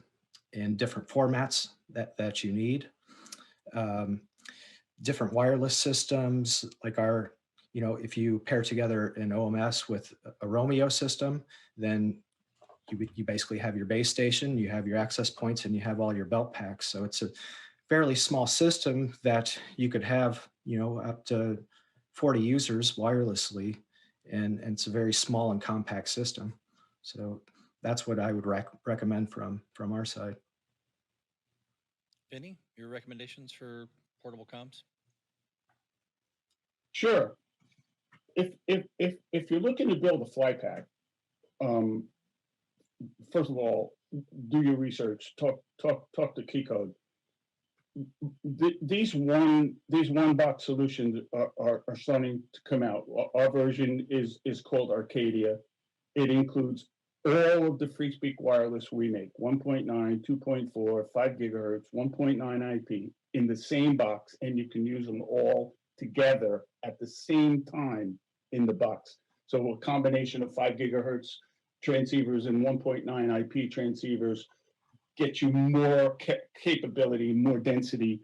in different formats that you need. Different wireless systems like our, if you pair together an OMS with a Romeo system, then you basically have your base station, you have your access points, and you have all your belt packs. So it's a fairly small system that you could have, up to 40 users wirelessly, and it's a very small and compact system. So that's what I would recommend from our side. Vinny, your recommendations for portable comms? Sure. If you're looking to build a fly pack, first of all, do your research. Talk to Keycode. These one box solutions are starting to come out. Our version is called Arcadia. It includes all of the free speak wireless we make: 1.9, 2.4, 5 gigahertz, 1.9 IP in the same box, and you can use them all together at the same time in the box. So a combination of 5 gigahertz transceivers and 1.9 IP transceivers get you more capability, more density.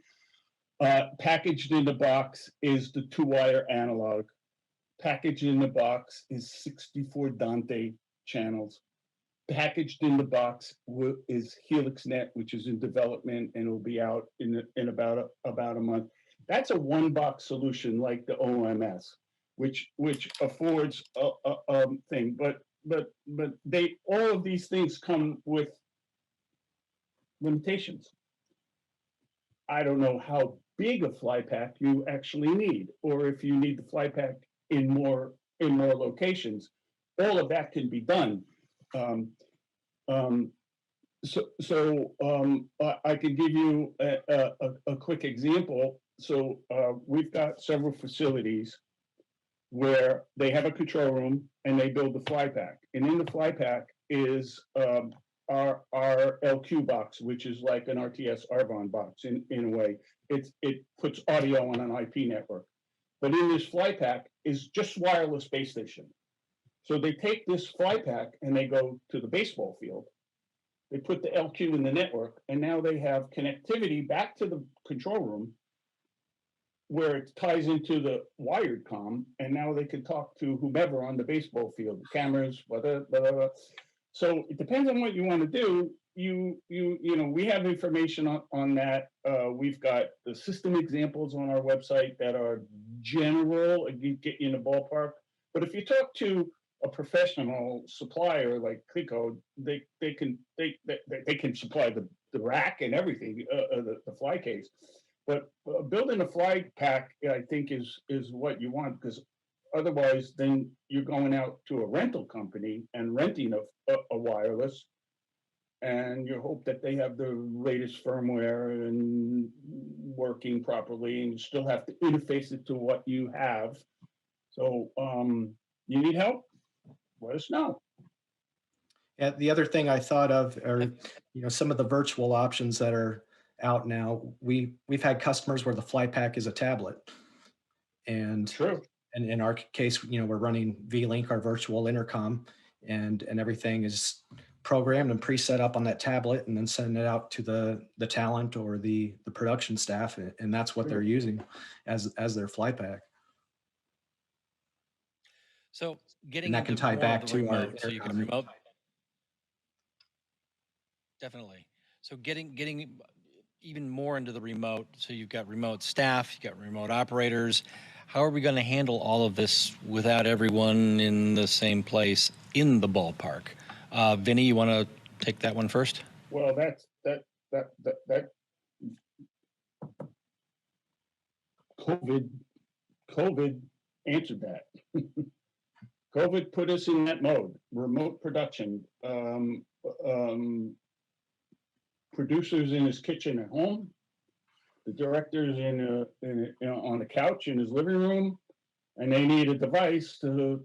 Packaged in the box is the two-wire analog. Packaged in the box is 64 Dante channels. Packaged in the box is HelixNet, which is in development and will be out in about a month. That's a one-box solution like the OMS, which affords a thing. But all of these things come with limitations. I don't know how big a fly pack you actually need, or if you need the fly pack in more locations. All of that can be done. I could give you a quick example. So we've got several facilities where they have a control room and they build the fly pack, and in the fly pack is our LQ box, which is like an RTS Arvon box in a way. It puts audio on an IP network, but in this fly pack is just wireless base station. So they take this fly pack and they go to the baseball field, they put the LQ in the network, and now they have connectivity back to the control room where it ties into the wired comm, and now they can talk to whomever on the baseball field, the cameras, whatever, blah, blah, blah. So it depends on what you want to do. We have information on that. We've got the system examples on our website that are general, get you in the ballpark. But if you talk to a professional supplier like Clico, they can supply the rack and everything, the fly case. But building a fly pack, I think, is what you want, because otherwise, then you're going out to a rental company and renting a wireless, and you hope that they have the latest firmware and working properly, and you still have to interface it to what you have. So you need help? Let us know. Yeah, the other thing I thought of are, some of the virtual options that are out now. We've had customers where the fly pack is a tablet, and True. And in our case, we're running V-Link, our virtual intercom, and everything is programmed and preset up on that tablet, and then send it out to the talent or the production staff, and that's what they're using as their fly pack. So getting And that can tie back to our remote, so you can remote. Definitely. So getting even more into the remote. So you've got remote staff, you've got remote operators. How are we going to handle all of this without everyone in the same place in the ballpark? Vinny, you want to take that one first? Well, that COVID answered that. COVID put us in that mode, remote production. Producers in his kitchen at home, the director's on the couch in his living room, and they need a device to.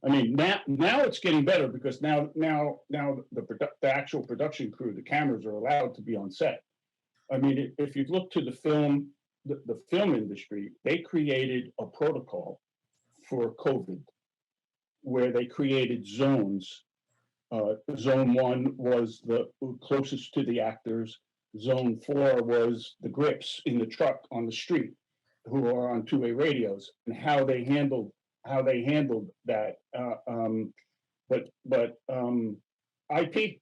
I mean, now it's getting better, because now the actual production crew, the cameras, are allowed to be on set. I mean, if you look to the film industry, they created a protocol for COVID where they created zones. Zone 1 was the closest to the actors. Zone 4 was the grips in the truck on the street who are on two-way radios, and how they handled that. But IP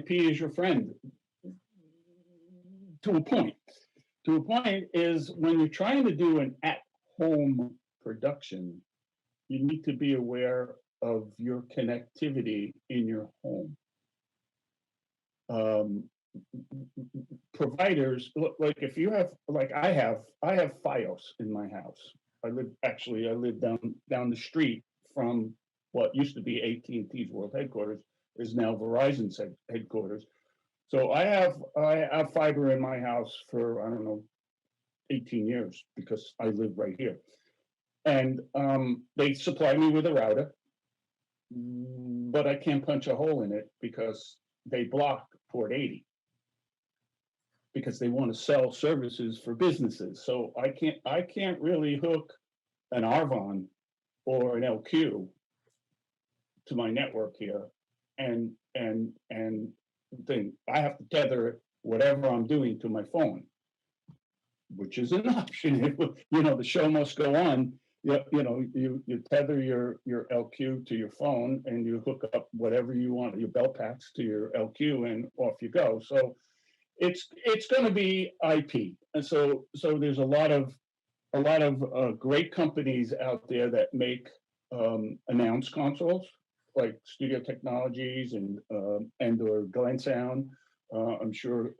is your friend to a point. To a point is when you're trying to do an at-home production, you need to be aware of your connectivity in your home. Providers, like if you have, like I have FiOS in my house. I live down the street from what used to be AT&T's world headquarters, is now Verizon's headquarters. So I have fiber in my house for, I don't know, 18 years, because I live right here. And they supply me with a router, but I can't punch a hole in it because they block port 80, because they want to sell services for businesses. So I can't really hook an Arvon or an LQ to my network here, and think I have to tether whatever I'm doing to my phone, which is an option. The show must go on. You tether your LQ to your phone, and you hook up whatever you want, your bell packs to your LQ, and off you go. So it's going to be IP, and so there's a lot of great companies out there that make announced consoles, like Studio Technologies and or Glen Sound. I'm sure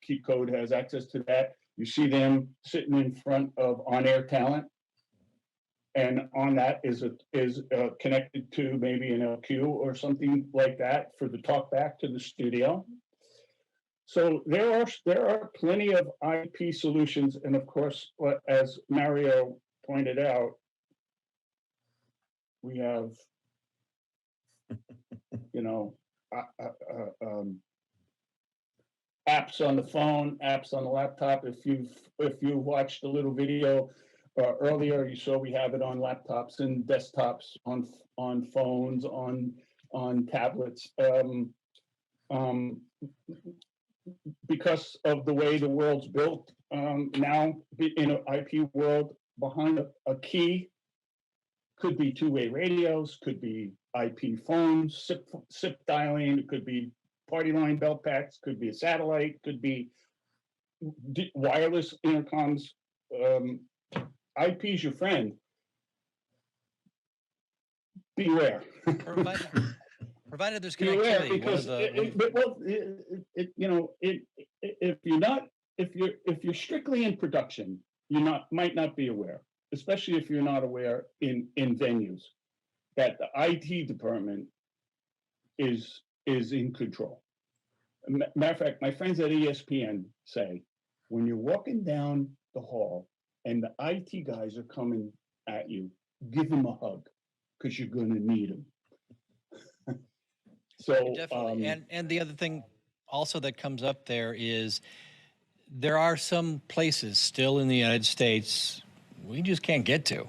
Keep Code has access to that. You see them sitting in front of on-air talent, and on that is connected to maybe an LQ or something like that for the talk back to the studio. So there are plenty of IP solutions, and of course, as Mario pointed out, we have apps on the phone, apps on the laptop. If you watched a little video earlier, you saw we have it on laptops and desktops, on phones, on tablets. because of the way the world's built, now in an IP world, behind a key could be two-way radios, could be IP phones, SIP dialing, it could be party line belt packs, could be a satellite, could be wireless intercoms. IP's your friend. Beware. Provided there's Beware, connectivity. because if you're strictly in production, might not be aware, especially if you're not aware in venues, that the IT department is in control. Matter of fact, my friends at ESPN say, when you're walking down the hall and the IT guys are coming at you, give them a hug, because you're going to need them. So definitely, and the other thing also that comes up there is there are some places still in the United States we just can't get to.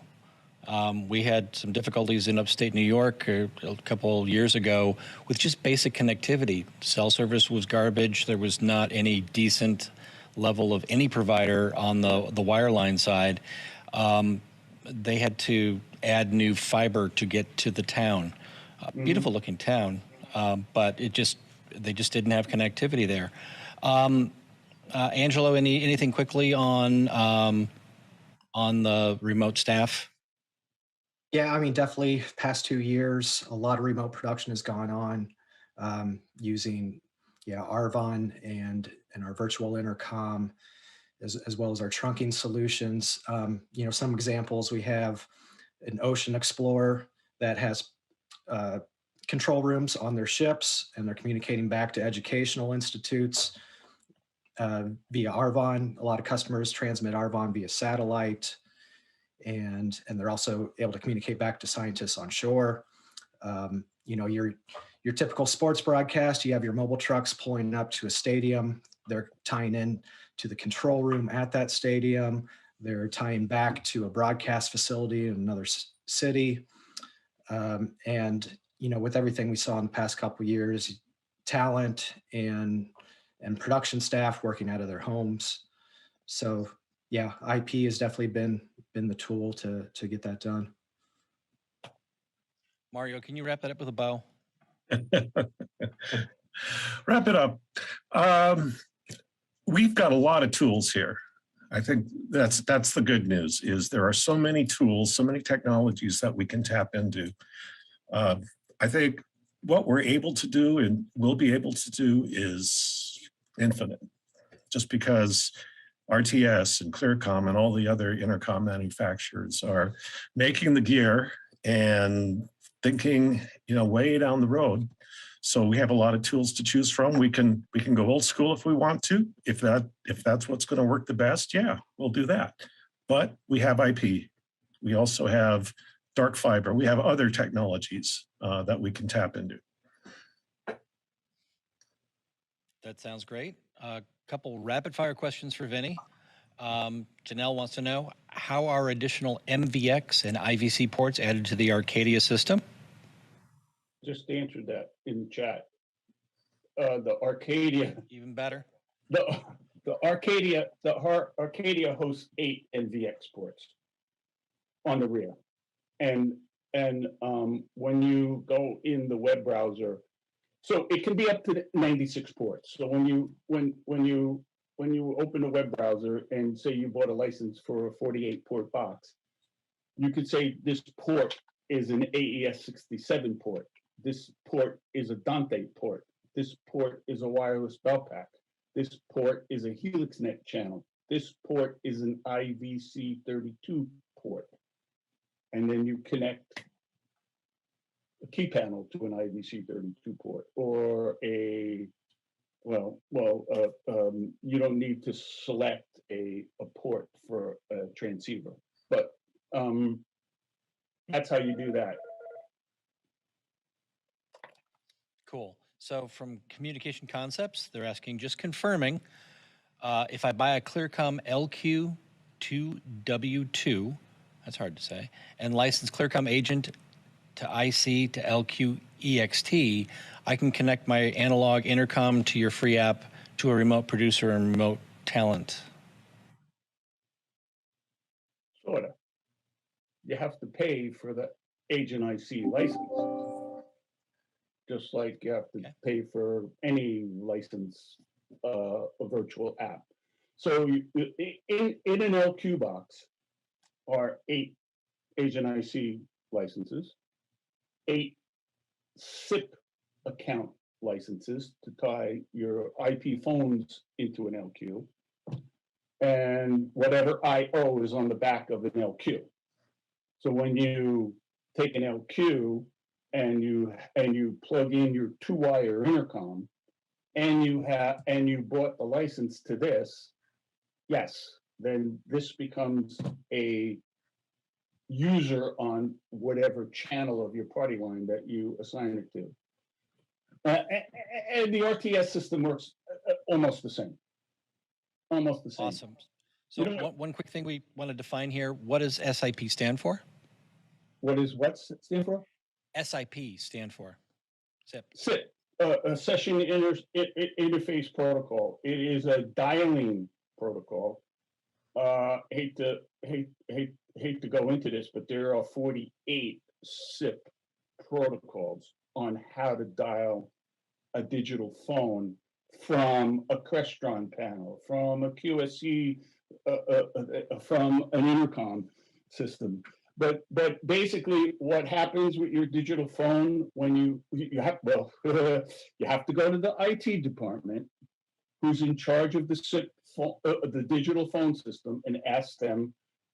We had some difficulties in upstate New York a couple years ago with just basic connectivity. Cell service was garbage. There was not any decent level of any provider on the wireline side. They had to add new fiber to get to the town. Beautiful looking town, but they just didn't have connectivity there. Angelo, anything quickly on the remote staff? Yeah, I mean, definitely past 2 years, a lot of remote production has gone on using, Arvon and our virtual intercom, as well as our trunking solutions. Some examples, we have an Ocean Explorer that has control rooms on their ships, and they're communicating back to educational institutes via Arvon. A lot of customers transmit Arvon via satellite. And they're also able to communicate back to scientists on shore. Your typical sports broadcast, you have your mobile trucks pulling up to a stadium. They're tying in to the control room at that stadium. They're tying back to a broadcast facility in another city. With everything we saw in the past couple of years, talent and production staff working out of their homes. So yeah, IP has definitely been the tool to get that done. Mario, can you wrap that up with a bow? Wrap it up. We've got a lot of tools here. I think that's the good news, is there are so many tools, so many technologies that we can tap into. I think what we're able to do and will be able to do is infinite, just because RTS and ClearComm and all the other intercom manufacturers are making the gear and thinking, way down the road. So we have a lot of tools to choose from. We can go old school if we want to. If that's what's going to work the best, yeah, we'll do that. But we have IP. We also have dark fiber. We have other technologies that we can tap into. That sounds great. A couple rapid fire questions for Vinny. Janelle wants to know, how are additional MVX and IVC ports added to the Arcadia system? Just answered that in the chat. The Arcadia, even better. The Arcadia hosts 8 MVX ports on the rear, and when you go in the web browser, so it can be up to 96 ports. So when you open a web browser and say you bought a license for a 48 port box, you could say this port is an AES 67 port. This port is a Dante port. This port is a wireless bell pack. This port is a HelixNet channel. This port is an IVC 32 port. And then you connect a key panel to an IVC 32 port, or you don't need to select a port for a transceiver, but that's how you do that. Cool. So from Communication Concepts, they're asking, just confirming, if I buy a ClearComm LQ2W2, that's hard to say, and license ClearComm Agent to IC to LQEXT, I can connect my analog intercom to your free app to a remote producer and remote talent. Sort of. You have to pay for the Agent IC license, just like you have to pay for any license, a virtual app. So in an LQ box are 8 Agent IC licenses, 8 SIP account licenses to tie your IP phones into an LQ, and whatever IO is on the back of an LQ. So when you take an LQ and you plug in your 2-wire intercom, and you bought the license to this, yes, then this becomes a user on whatever channel of your party line that you assign it to. And the RTS system works almost the same. Almost the same. Awesome. So one quick thing we want to define here, what does SIP stand for? What does what stand for? SIP stand for? SIP. SIP, a session interface protocol. It is a dialing protocol. Hate to go into this, but there are 48 SIP protocols on how to dial a digital phone from a Crestron panel, from a QSC, from an intercom system. But basically, what happens with your digital phone when you have you have to go to the IT department, who's in charge of the SIP phone, the digital phone system, and ask them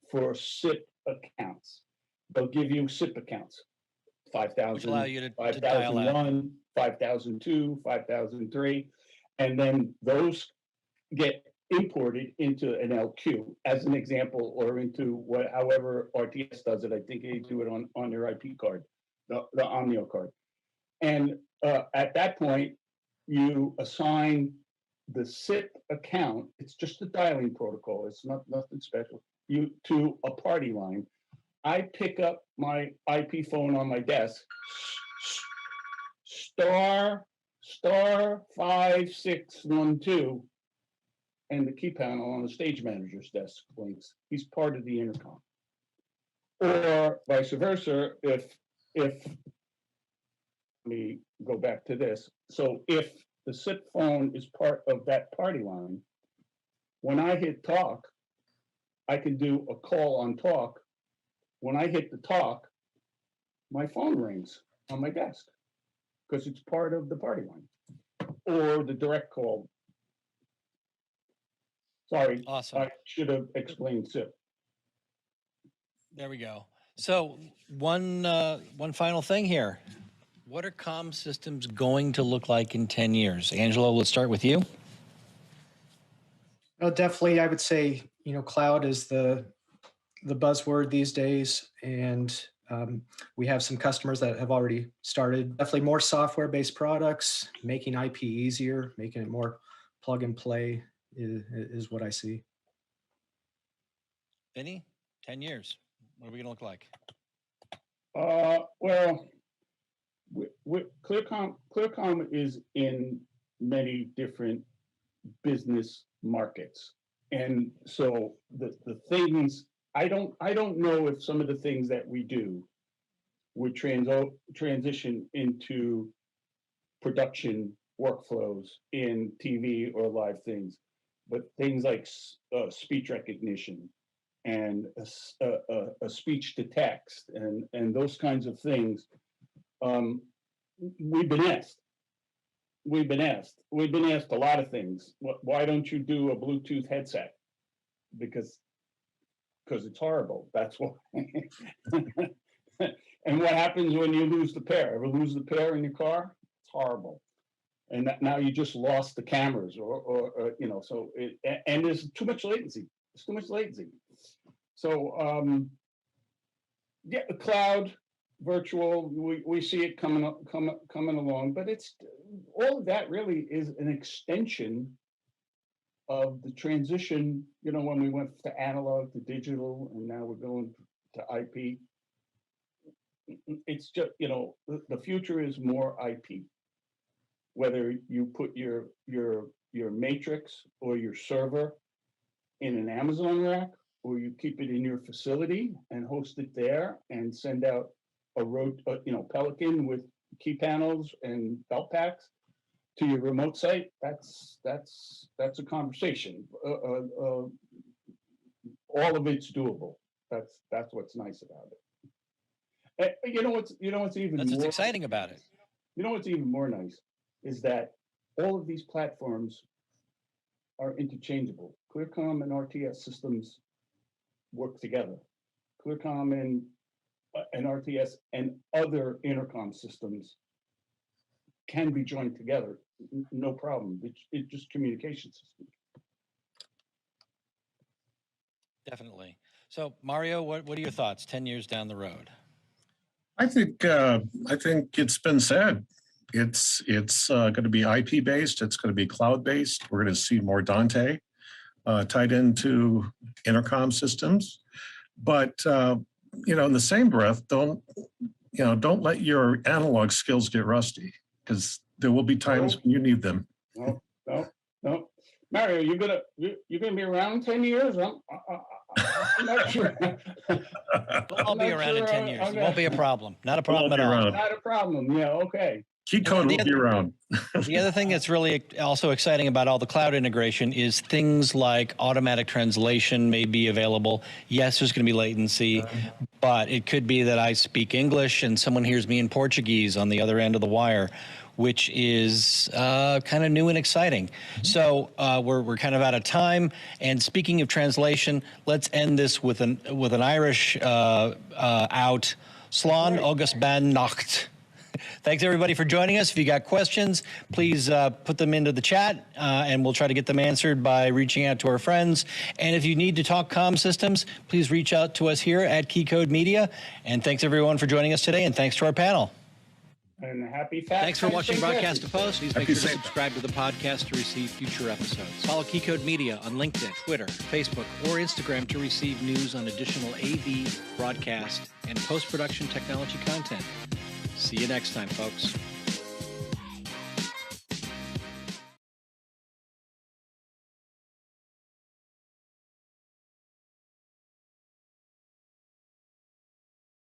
for SIP accounts. They'll give you SIP accounts, 5,000, which allow you to 5001, 5002, 5003, and then those get imported into an LQ as an example, or into however RTS does it. I think they do it on their IP card, the Omnio card. And at that point, you assign the SIP account. It's just a dialing protocol. It's nothing special. You to a party line. I pick up my IP phone on my desk, star 5612, and the key panel on the stage manager's desk blinks. He's part of the intercom. Or vice versa, if let me go back to this. So if the SIP phone is part of that party line, when I hit talk, I can do a call on talk. When I hit the talk, my phone rings on my desk because it's part of the party line, or the direct call. Sorry, Awesome. I should have explained SIP. There we go. So one final thing here. What are comm systems going to look like in 10 years? Angelo, let's start with you. Well, definitely, I would say, cloud is the buzzword these days, and we have some customers that have already started. Definitely more software-based products, making IP easier, making it more plug and play is what I see. Vinny, 10 years. What are we going to look like? Well, ClearComm is in many different business markets, and so the things I don't know if some of the things that we do would transition into production workflows in TV or live things, but things like speech recognition and a speech to text and those kinds of things. We've been asked a lot of things. Why don't you do a Bluetooth headset? Because it's horrible. That's why. And what happens when you lose the pair? Ever lose the pair in your car? It's horrible. And now you just lost the cameras, or so and there's too much latency. There's too much latency. So yeah, the cloud, virtual, we see it coming along, but it's all of that really is an extension of the transition, when we went to analog to digital, and now we're going to IP. it's just, the future is more IP. Whether you put your matrix or your server in an Amazon rack, or you keep it in your facility and host it there and send out Pelican with key panels and belt packs to your remote site, that's a conversation. All of it's doable. That's what's nice about it. You know what's even That's what's more exciting about it. You know what's even more nice is that all of these platforms are interchangeable. ClearComm and RTS systems work together. ClearComm and RTS and other intercom systems can be joined together, no problem. It's just communication system. Definitely. So, Mario, what are your thoughts 10 years down the road? I think it's been said. It's going to be IP based. It's going to be cloud based. We're going to see more Dante tied into intercom systems. But in the same breath, don't let your analog skills get rusty, because there will be times when you need them. No. Mario, you're gonna be around in 10 years? I'm not sure. I'll be around in 10 years. It won't be a problem. Not a problem at all. Around. Not a problem. Yeah, okay. Key code will be around. The other thing that's really also exciting about all the cloud integration is things like automatic translation may be available. Yes, there's going to be latency, but it could be that I speak English and someone hears me in Portuguese on the other end of the wire, which is kind of new and exciting. So we're kind of out of time. And speaking of translation, let's end this with an Irish out. Slán agus ban nacht. Thanks, everybody, for joining us. If you got questions, please put them into the chat, and we'll try to get them answered by reaching out to our friends. And if you need to talk comm systems, please reach out to us here at Keycode Media. And thanks, everyone, for joining us today, and thanks to our panel. And happy fast. Thanks for watching Broadcast to Post. Please make sure to subscribe to the podcast to receive future episodes. Follow Keycode Media on LinkedIn, Twitter, Facebook, or Instagram to receive news on additional AV, broadcast, and post-production technology content. See you next time, folks.